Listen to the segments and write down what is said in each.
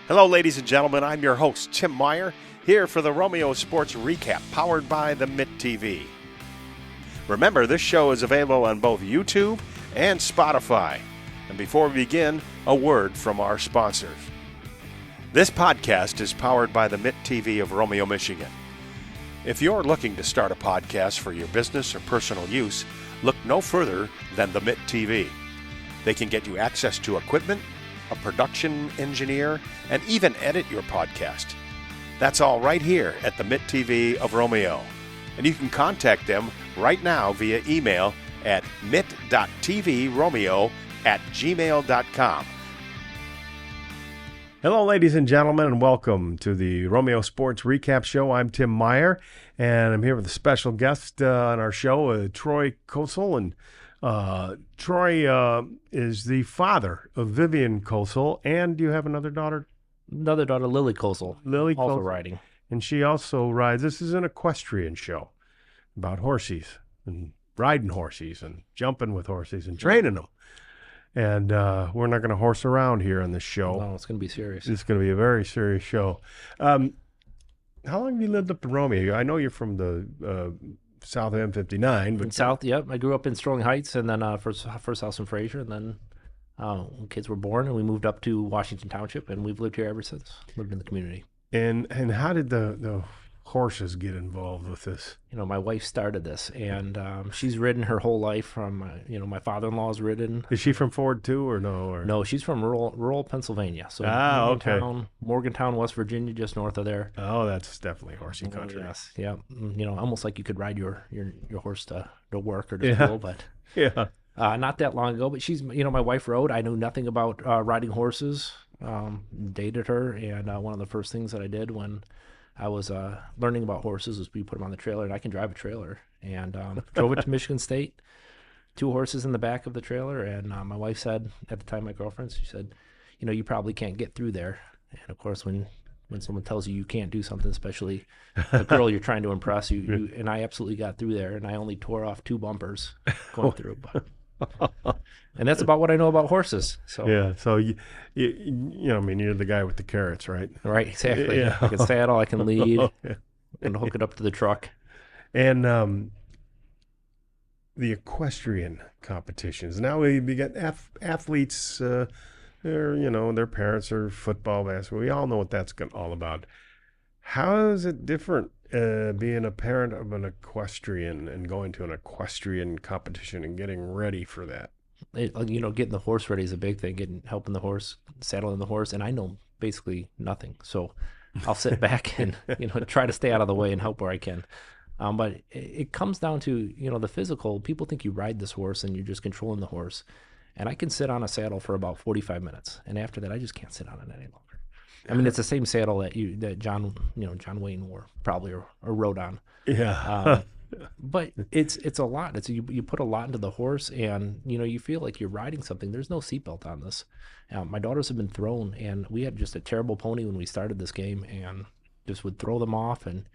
Hello, ladies and gentlemen. I'm your host, Tim Meyer, here for the Romeo Sports Recap, powered by the Mitt TV. Remember, this show is available on both YouTube and Spotify. And before we begin, a word from our sponsors. This podcast is powered by the Mitt TV of Romeo, Michigan. If you're looking to start a podcast for your business or personal use, look no further than the Mitt TV. They can get you access to equipment, a production engineer, and even edit your podcast. That's all right here at the Mitt TV of Romeo. And you can contact them right now via email at mitt.tvromeo@gmail.com. Hello, ladies and gentlemen, and welcome to the Romeo Sports Recap Show. I'm Tim Meyer, and I'm here with a special guest on our show, Troy Kosel. And Troy is the father of Vivian Kosel, and you have another daughter? Another daughter, Lily Kosel. Lily also Kosel. riding. And she also rides. This is an equestrian show about horses and riding horses and jumping with horses and training them. And we're not going to horse around here on this show. No, it's going to be serious. It's going to be a very serious show. How long have you lived up to Romeo? I know you're from the south of M59. But South, yep. I grew up in Sterling Heights, and then first house in Fraser, and then when kids were born, and we moved up to Washington Township, and we've lived here ever since. Lived in the community. And how did the horses get involved with this? You know, my wife started this, and she's ridden her whole life. From my father-in-law's ridden. Is she from Ford too, or no? Or? No, she's from rural Pennsylvania. So Morgantown, West Virginia, just north of there. Oh, that's definitely horsey country. Yes, yeah. Almost like you could ride your horse to work or to school, but yeah. Not that long ago. But she's, my wife rode. I knew nothing about riding horses. Dated her, and one of the first things that I did when I was learning about horses was we put them on the trailer, and I can drive a trailer, and drove it to Michigan State. 2 horses in the back of the trailer, and my wife said, at the time, my girlfriend, she said, you probably can't get through there. And of course, when someone tells you can't do something, especially a girl you're trying to impress, you and I absolutely got through there, and I only tore off 2 bumpers going through. But, and that's about what I know about horses. So yeah, so you're the guy with the carrots, right? Right, exactly. Yeah. I can saddle, I can lead, and hook it up to the truck. And the equestrian competitions. Now we get athletes. Their parents are football, basketball. We all know what that's all about. How is it different being a parent of an equestrian and going to an equestrian competition and getting ready for that? Getting the horse ready is a big thing. Helping the horse, saddling the horse, and I know basically nothing. So I'll sit back and try to stay out of the way and help where I can. But it comes down to the physical. People think you ride this horse and you're just controlling the horse, and I can sit on a saddle for about 45 minutes, and after that I just can't sit on it any longer. I mean, it's the same saddle that John Wayne wore probably or rode on. Yeah. But it's a lot. It's you put a lot into the horse, and you feel like you're riding something. There's no seatbelt on this. My daughters have been thrown, and we had just a terrible pony when we started this game, and just would throw them off, and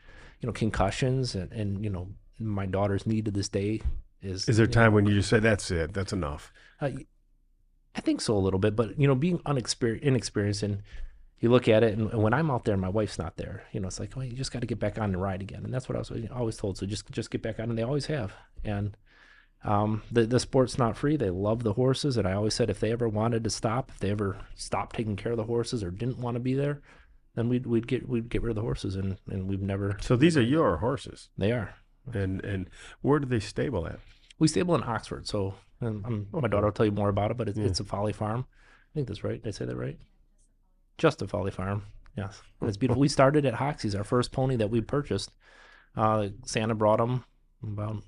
concussions, and my daughter's knee to this day is. Is there time when you just say that's it, that's enough? I think so a little bit, but being inexperienced, and you look at it, and when I'm out there and my wife's not there, it's like, you just got to get back on and ride again. And that's what I was always told. So just get back on, and they always have. And the sport's not free. They love the horses, and I always said if they ever wanted to stop, if they ever stopped taking care of the horses or didn't want to be there, then we'd get rid of the horses, and we've never. So these are your horses. They are. And where do they stable at? We stable in Oxford. So my daughter will tell you more about it, but it's a Folly Farm. I think that's right. Did I say that right? Just a Folly Farm, yes. And it's beautiful. We started at Hoxie's, our first pony that we purchased. Santa brought him about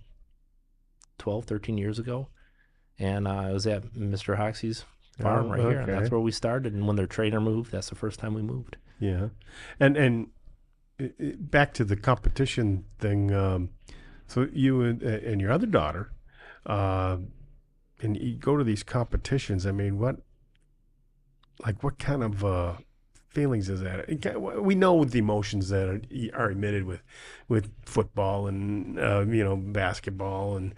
12, 13 years ago. And it was at Mr. Hoxie's farm here. And that's where we started. And when their trainer moved, that's the first time we moved. Yeah. And back to the competition thing. So you and your other daughter, and you go to these competitions. I mean, what kind of feelings is that? We know the emotions that are emitted with football and basketball and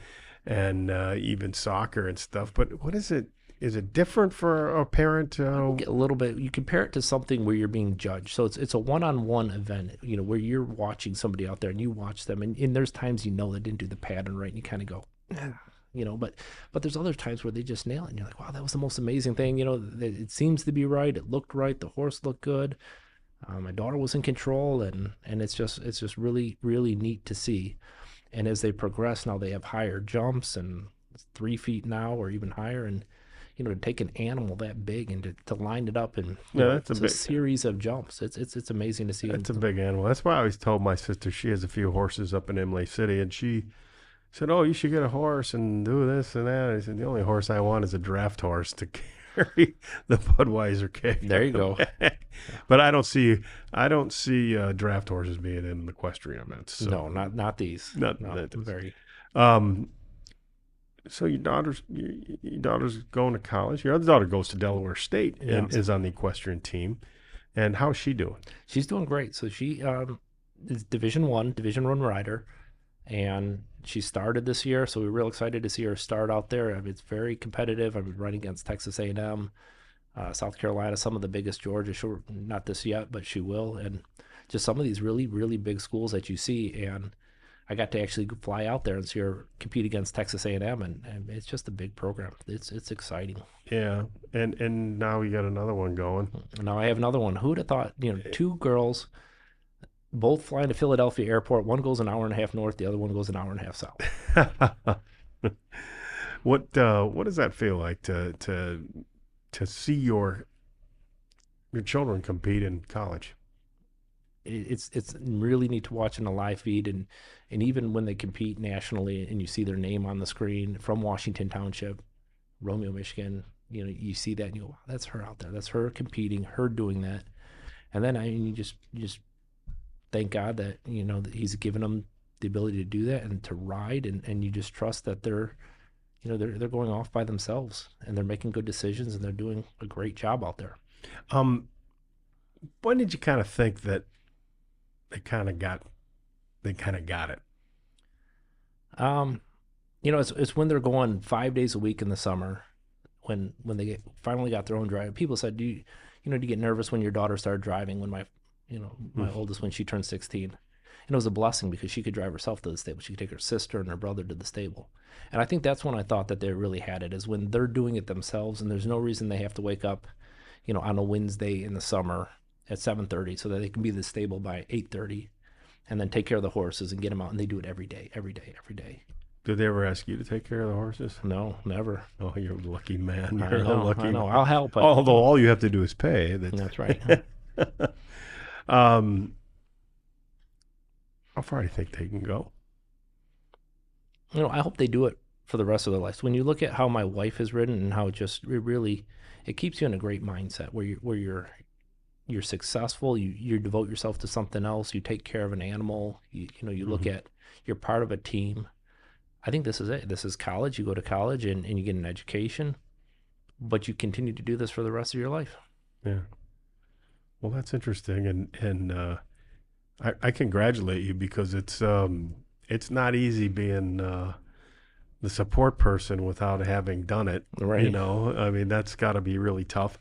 even soccer and stuff. But what is it is it different for a parent? A little bit. You compare it to something where you're being judged. So it's a one-on-one event, where you're watching somebody out there and you watch them, and there's times they didn't do the pattern right, and you kind of go, but there's other times where they just nail it, and you're like, wow, that was the most amazing thing. It seems to be right. It looked right. The horse looked good. My daughter was in control, and it's just really, really neat to see. And as they progress, now they have higher jumps and 3 feet now or even higher, and to take an animal that big and to line it up, and it's a series of jumps. It's amazing to see. It's a big animal. That's why I always told my sister, she has a few horses up in Imlay City, and she said, "Oh, you should get a horse and do this and that." I said, "The only horse I want is a draft horse to carry the Budweiser keg." There you go. But I don't see draft horses being in equestrian events. So. No, not these. Not very. So your daughter's going to college. Your other daughter goes to Delaware State and is on the equestrian team. And how's she doing? She's doing great. So she is Division I rider, and she started this year. So we're real excited to see her start out there. I mean, it's very competitive. I've been running against Texas A&M, South Carolina, some of the biggest, Georgia. She'll, not this yet, but she will. And just some of these really, really big schools that you see. And I got to actually fly out there and see her compete against Texas A&M, and it's just a big program. It's exciting. Yeah, and now you got another one going. Now I have another one. Who'd have thought? Two girls, both flying to Philadelphia Airport. One goes an hour and a half north. The other one goes an hour and a half south. What does that feel like to see your children compete in college? It's really neat to watch in a live feed, and even when they compete nationally and you see their name on the screen from Washington Township, Romeo, Michigan, you see that and you go, wow, that's her out there. That's her competing, her doing that. And then you just thank God that, that he's given them the ability to do that and to ride, and you just trust that they're going off by themselves and they're making good decisions and they're doing a great job out there. When did you kind of think that they kind of got it? It's when they're going 5 days a week in the summer, when they finally got their own drive. People said, do you get nervous when your daughter started driving? When my oldest, when she turned 16, and it was a blessing because she could drive herself to the stable. She could take her sister and her brother to the stable. And I think that's when I thought that they really had it, is when they're doing it themselves, and there's no reason they have to wake up, on a Wednesday in the summer at 7:30 so that they can be at the stable by 8:30 and then take care of the horses and get them out. And they do it every day. Did they ever ask you to take care of the horses? No, never. Oh, you're a lucky man. I know. I'll help. Although all you have to do is pay. That's right. How far do you think they can go? I hope they do it for the rest of their lives. When you look at how my wife has ridden and how it keeps you in a great mindset where you're successful, you devote yourself to something else, you take care of an animal, you look at, you're part of a team. I think this is it. This is college. You go to college and you get an education, but you continue to do this for the rest of your life. Yeah. Well, that's interesting, and I congratulate you, because it's not easy being the support person without having done it. Right. I mean, that's got to be really tough,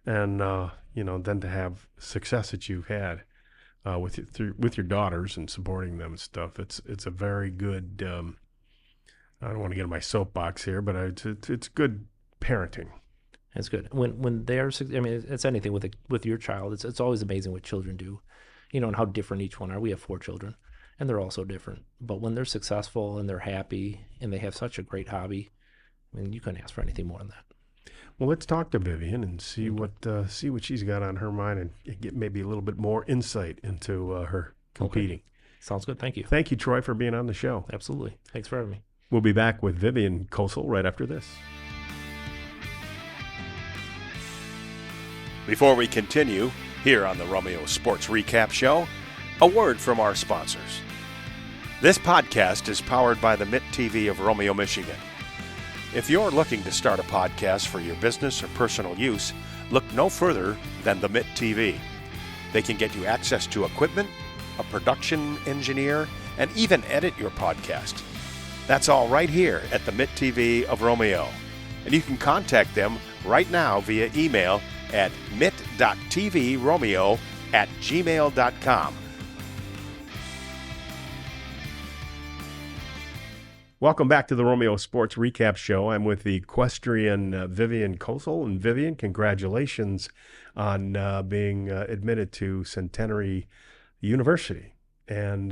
and then to have success that you've had with your daughters and supporting them and stuff. It's a very good. I don't want to get in my soapbox here, but it's good parenting. It's good when they're. I mean, it's anything with your child. It's always amazing what children do, and how different each one are. We have 4 children, and they're all so different. But when they're successful and they're happy and they have such a great hobby, I mean, you couldn't ask for anything more than that. Well, let's talk to Vivian and see what she's got on her mind, and get maybe a little bit more insight into her competing. Okay. Sounds good. Thank you. Thank you, Troy, for being on the show. Absolutely. Thanks for having me. We'll be back with Vivian Kosel right after this. Before we continue, here on the Romeo Sports Recap Show, a word from our sponsors. This podcast is powered by the Mitt TV of Romeo, Michigan. If you're looking to start a podcast for your business or personal use, look no further than the Mitt TV. They can get you access to equipment, a production engineer, and even edit your podcast. That's all right here at the Mitt TV of Romeo. And you can contact them right now via email at mitttvromeo@gmail.com. Welcome back to the Romeo Sports Recap Show. I'm with the equestrian Vivian Kosel. And Vivian, congratulations on being admitted to Centenary University. And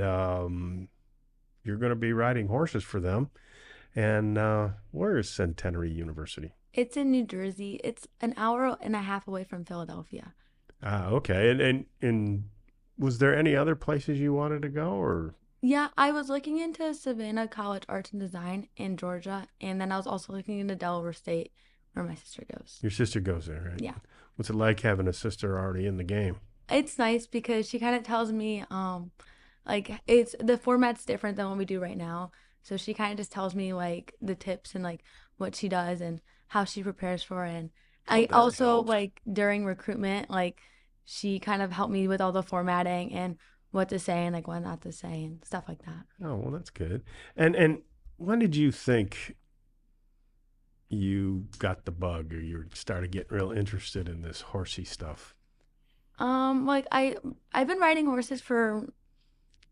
you're going to be riding horses for them. And where is Centenary University? It's in New Jersey. It's an hour and a half away from Philadelphia. Okay. And was there any other places you wanted to go, or? Yeah, I was looking into Savannah College Arts and Design in Georgia, and then I was also looking into Delaware State, where my sister goes. Your sister goes there, right? Yeah. What's it like having a sister already in the game? It's nice because she kind of tells me, it's the format's different than what we do right now. So she kind of just tells me like the tips and like what she does and how she prepares for it. And I also helps. like during recruitment, like she kind of helped me with all the formatting and what to say and like what not to say and stuff like that. Oh, well, that's good. And when did you think you got the bug, or you started getting real interested in this horsey stuff? I've been riding horses for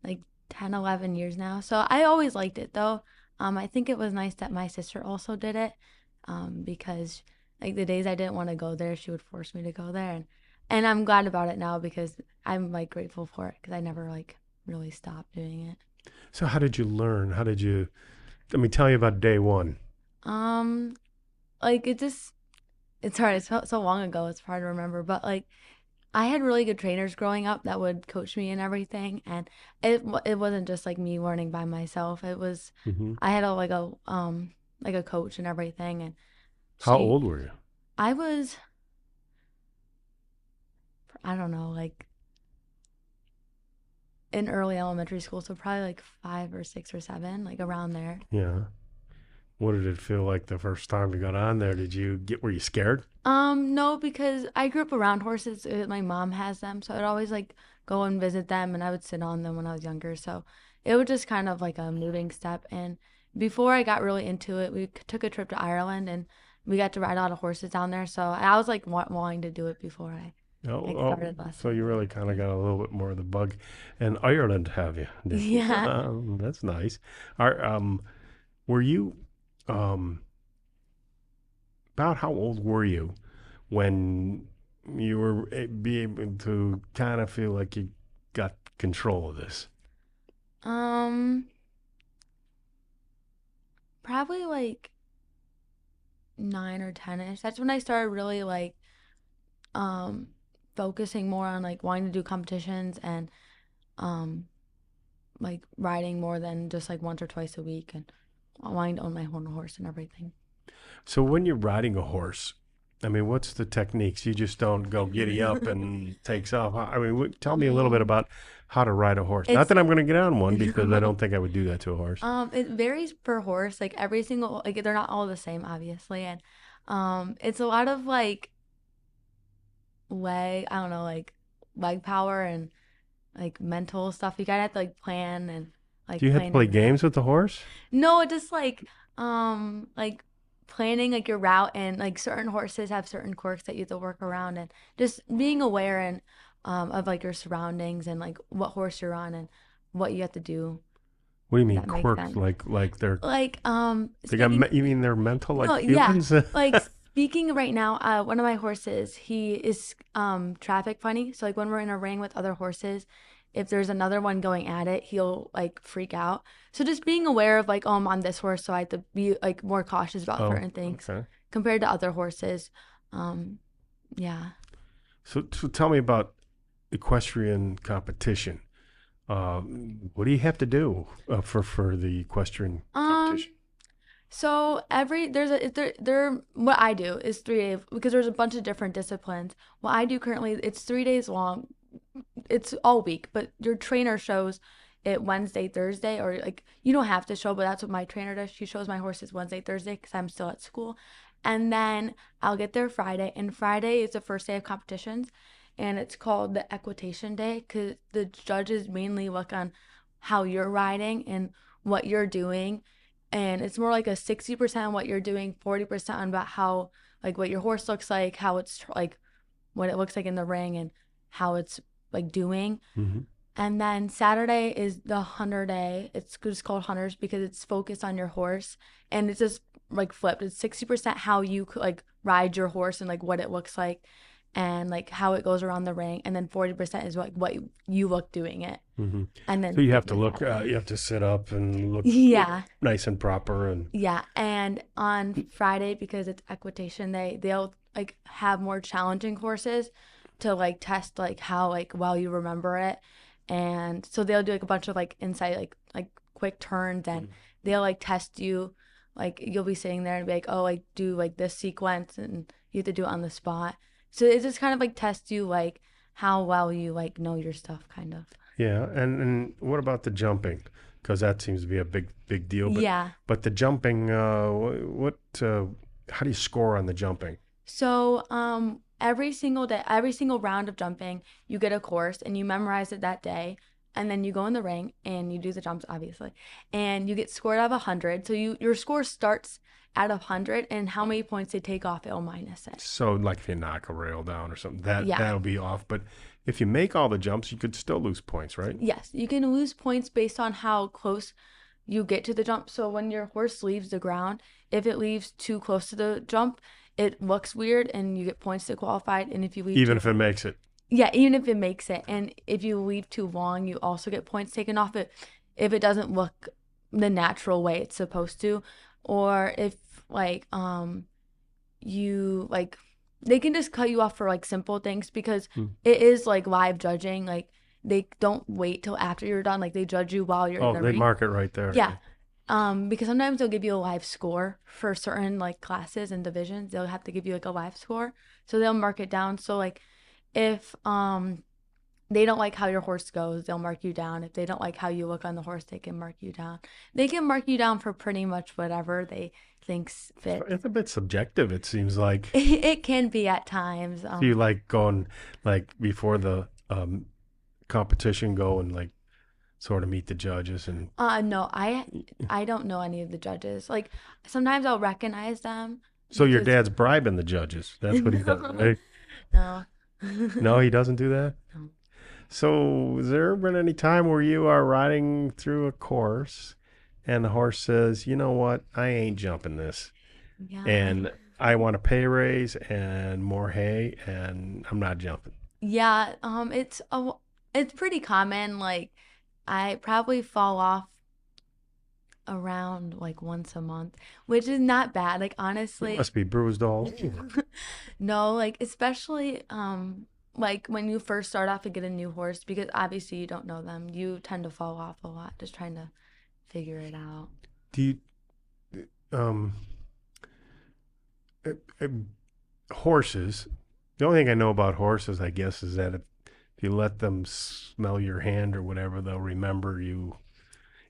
like 10, 11 years now. So I always liked it though. I think it was nice that my sister also did it. Because like the days I didn't want to go there, she would force me to go there. And I'm glad about it now because I'm like grateful for it because I never like really stopped doing it. So how did you learn? Let me tell you about day one. It's hard. It's so long ago. It's hard to remember. But like, I had really good trainers growing up that would coach me and everything. And it wasn't just like me learning by myself. It was I had a coach and everything. And How old were you? I was, I don't know, like in early elementary school, so probably like 5 or 6 or 7, like around there. Yeah. What did it feel like the first time you got on there? Were you scared? No, because I grew up around horses. My mom has them, so I'd always like go and visit them, and I would sit on them when I was younger. So it was just kind of like a moving step. And before I got really into it, we took a trip to Ireland, and we got to ride a lot of horses down there. So I was like wanting to do it before I started lessons. So you really kind of got a little bit more of the bug. And Ireland, have you? Yeah. That's nice. Were you about how old were you when you were be able to kind of feel like you got control of this? Probably like 9 or 10ish. That's when I started really like focusing more on like wanting to do competitions and like riding more than just like once or twice a week and wanting to own my own horse and everything. So when you're riding a horse, I mean, what's the techniques? You just don't go giddy up and takes off. I mean, tell me a little bit about how to ride a horse. Not that I'm going to get on one because I don't think I would do that to a horse. It varies per horse. Like every single, like they're not all the same, obviously, and it's a lot of like leg power and like mental stuff. You gotta have to like plan and like. Do you have to play games with the horse? No, just like planning like your route, and like certain horses have certain quirks that you have to work around, and just being aware and of like your surroundings and like what horse you're on and what you have to do. What do you mean quirks? Like they're like you mean they're mental like no, humans? Yeah. Like speaking right now, one of my horses, he is traffic funny. So like when we're in a ring with other horses, if there's another one going at it, he'll like freak out. So just being aware of like, oh, I'm on this horse, so I have to be like more cautious about certain things compared to other horses. Yeah. So tell me about equestrian competition. What do you have to do for the equestrian competition? So what I do is 3 days because there's a bunch of different disciplines. What I do currently, it's 3 days long. It's all week, but your trainer shows it Wednesday, Thursday, or like you don't have to show, but that's what my trainer does. She shows my horses Wednesday, Thursday because I'm still at school, and then I'll get there Friday, and Friday is the first day of competitions, and it's called the equitation day because the judges mainly look on how you're riding and what you're doing and it's more like a 60% on what you're doing, 40% on about how like what your horse looks like, how it's like what it looks like in the ring and how it's like doing. Mm-hmm. And then Saturday is the hunter day. It's just called hunters because it's focused on your horse, and it's just like flipped. It's 60% how you like ride your horse and like what it looks like and like how it goes around the ring, and then 40% is like what you look doing it. Mm-hmm. And then So you have to look, you have to sit up and look yeah. nice and proper. And Yeah, and on Friday, because it's equitation day, they'll like have more challenging horses to like test like how like well you remember it. And so they'll do like a bunch of like insight like quick turns, and they'll like test you. Like you'll be sitting there and be like, oh, like do like this sequence, and you have to do it on the spot. So it just kind of like tests you like how well you like know your stuff, kind of. yeah, and what about the jumping? Because that seems to be a big deal. But, Yeah. But the jumping, how do you score on the jumping? So every single day, every single round of jumping, you get a course and you memorize it that day. And then you go in the ring and you do the jumps, obviously. And you get scored out of 100. So your score starts out of 100, and how many points they take off, it'll minus it. So like if you knock a rail down or something, Yeah. that'll be off. But if you make all the jumps, you could still lose points, right? Yes, you can lose points based on how close you get to the jump. So when your horse leaves the ground, if it leaves too close to the jump, it looks weird and you get points disqualified. And if you leave Even if it makes it. yeah, even if it makes it. And if you leave too long, you also get points taken off it if it doesn't look the natural way it's supposed to. Or if like you like they can just cut you off for like simple things, because it is like live judging. Like they don't wait till after you're done. Like they judge you while you're in the They ring. mark it right there. Yeah. Because sometimes they'll give you a live score for certain like classes and divisions. They'll have to give you like a live score. So they'll mark it down. So like if they don't like how your horse goes, they'll mark you down. If they don't like how you look on the horse, they can mark you down. They can mark you down for pretty much whatever they think's fit. It's a bit subjective, it seems like. It can be at times. Do you like going like before the competition, go and like sort of meet the judges and No, I don't know any of the judges. Like sometimes I'll recognize them. so your because- dad's bribing the judges. That's what he does, right? No. No, he doesn't do that? No. So has there been any time where you are riding through a course and the horse says, you know what, I ain't jumping this. Yeah. And I want a pay raise and more hay and I'm not jumping. Yeah, it's pretty common. Like I probably fall off around like once a month, which is not bad. Like It honestly, must be bruised all over. no, like especially like when you first start off to get a new horse, because obviously you don't know them, you tend to fall off a lot just trying to figure it out. Do you, horses, the only thing I know about horses, I guess, is that if you let them smell your hand or whatever, they'll remember you.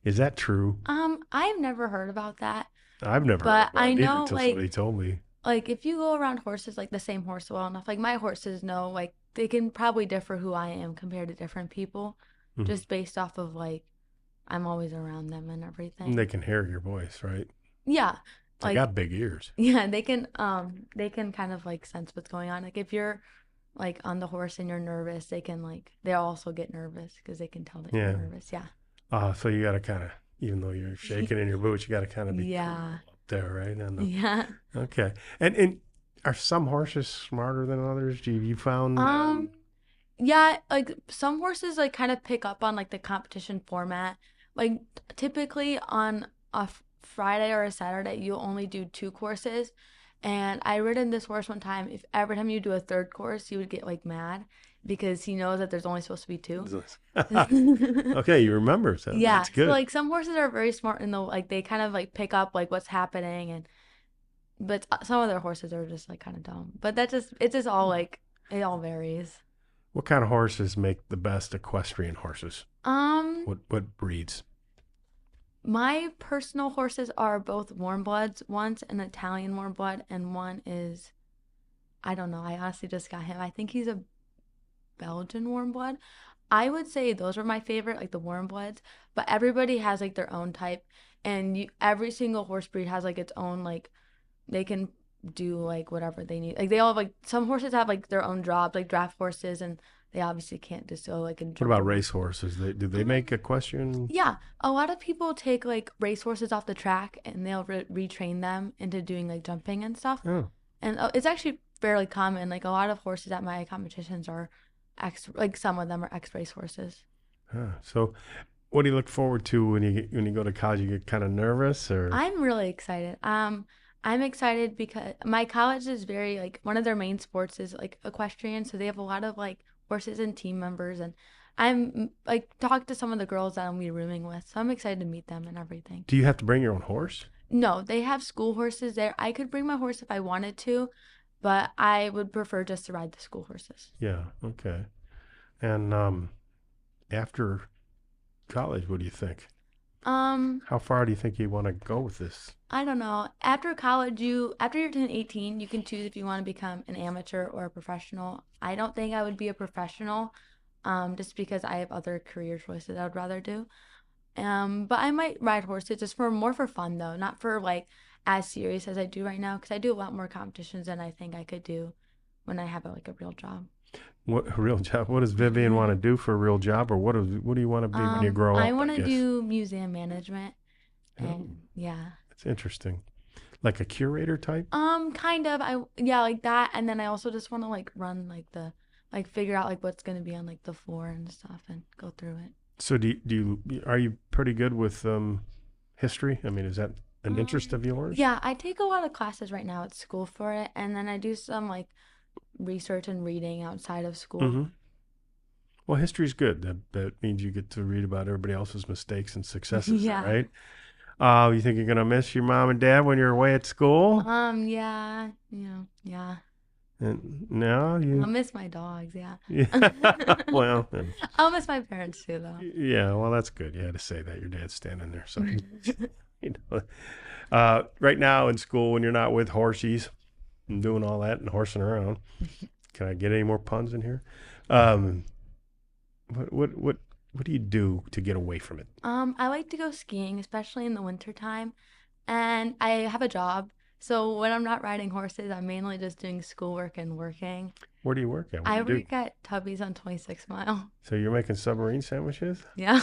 Is that true? I've never heard about that. I've never But heard about I it either know, until like- somebody told me. Like if you go around horses, like the same horse well enough, like my horses know, like they can probably differ who I am compared to different people, Mhm. just based off of like I'm always around them and everything. They can hear your voice, right? Yeah, They like got big ears. yeah, they can kind of like sense what's going on. Like if you're like on the horse and you're nervous, they can like they'll also get nervous because they can tell that Yeah. you're nervous. Yeah. So you got to kind of, even though you're shaking in your boots, you got to kind of be Yeah. up there, right? On the, Yeah. okay. And are some horses smarter than others? You found? Yeah, like some horses like kind of pick up on like the competition format. Like typically on a Friday or a Saturday, you'll only do 2 courses. And I ridden this horse one time. If every time you do a 3rd course, he would get like mad because he knows that there's only supposed to be 2. Okay, you remember. So Yeah, that's good. so like some horses are very smart in the like they kind of like pick up like what's happening, but some other horses are just like kind of dumb. But it's just all like it all varies. What kind of horses make the best equestrian horses? What breeds? My personal horses are both warm bloods. One's an Italian warm blood, and one is, I don't know. I honestly just got him. I think he's a Belgian warm blood. I would say those were my favorite, like the warm bloods, but everybody has like their own type, and every single horse breed has like its own, like they can do like whatever they need. Like they all have like, some horses have like their own jobs, like draft horses, and they obviously can't just go like and What jump about around. race horses? Do they make equestrian? Yeah, a lot of people take like race horses off the track and they'll retrain them into doing like jumping and stuff. Oh, And it's actually fairly common. Like a lot of horses at my competitions are like some of them are ex-race horses. so what do you look forward to when you go to college? You get kind of nervous, or I'm really excited. I'm excited because my college is very like, one of their main sports is like equestrian, so they have a lot of like horses and team members, and I'm like talk to some of the girls that I'll be rooming with, so I'm excited to meet them and everything. do you have to bring your own horse? No, they have school horses there. I could bring my horse if I wanted to, but I would prefer just to ride the school horses. Yeah. Okay. And after college, what do you think? How far do you think you want to go with this? I don't know. After college, after you're 18, you can choose if you want to become an amateur or a professional. I don't think I would be a professional, just because I have other career choices I would rather do. But I might ride horses just more for fun though, not for like as serious as I do right now, because I do a lot more competitions than I think I could do when I have like a real job. What a real job? What does Vivian want to do for a real job, or what do you want to be when you grow up? I want to guess? do museum management, and yeah. It's interesting. Like a curator type? Kind of. Yeah, like that, and then I also just want to like run like figure out like what's gonna be on like the floor and stuff, and go through it. So are you pretty good with history? I mean, is that an interest of yours? Yeah, I take a lot of classes right now at school for it, and then I do some like research and reading outside of school. Mm-hmm. Well, history's good. That means you get to read about everybody else's mistakes and successes, Yeah. right? You think you're gonna miss your mom and dad when you're away at school? Yeah, yeah. And now you. I'll miss my dogs, yeah. Yeah. Well. I'll miss my parents too, though. Yeah. Well, that's good. You had to say that. Your dad's standing there, so you know. Right now in school, when you're not with horsies and doing all that and horsing around, can I get any more puns in here? What do you do to get away from it? I like to go skiing, especially in the wintertime, and I have a job. So when I'm not riding horses, I'm mainly just doing schoolwork and working. Where do you work at? What I do you do? work at Tubby's on 26 Mile. So you're making submarine sandwiches? Yeah.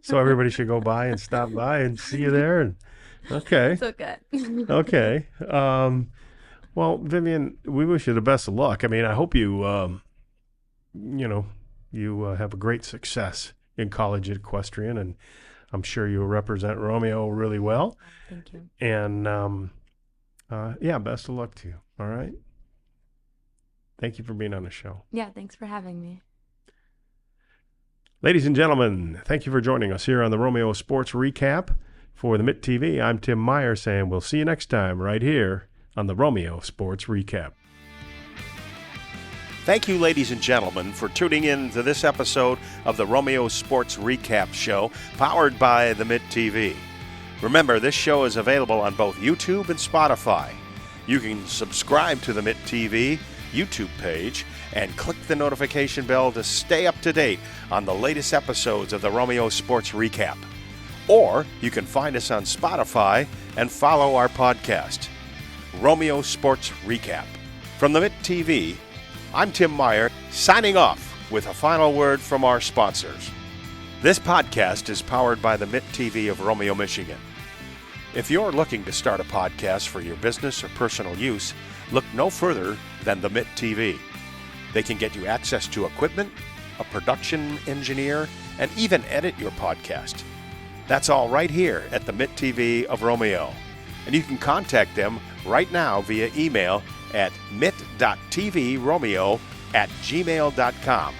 So everybody should go by and stop by and see you there. And okay, So good. okay. Well, Vivian, we wish you the best of luck. I mean, I hope you, you have a great success in college at Equestrian, and I'm sure you'll represent Romeo really well. Thank you. And yeah, best of luck to you. All right. Thank you for being on the show. Yeah, thanks for having me. Ladies and gentlemen, thank you for joining us here on the Romeo Sports Recap. For the Mitt TV, I'm Tim Meyer saying we'll see you next time right here on the Romeo Sports Recap. Thank you, ladies and gentlemen, for tuning in to this episode of the Romeo Sports Recap Show, powered by the Mitt TV. Remember, this show is available on both YouTube and Spotify. You can subscribe to the Mitt TV YouTube page and click the notification bell to stay up to date on the latest episodes of the Romeo Sports Recap. Or you can find us on Spotify and follow our podcast, Romeo Sports Recap. From the Mitt TV, I'm Tim Meyer, signing off with a final word from our sponsors. This podcast is powered by the Mitt TV of Romeo, Michigan. If you're looking to start a podcast for your business or personal use, look no further than the Mitt TV. They can get you access to equipment, a production engineer, and even edit your podcast. That's all right here at the Mitt TV of Romeo. And you can contact them right now via email at mitt.tvromeo@gmail.com.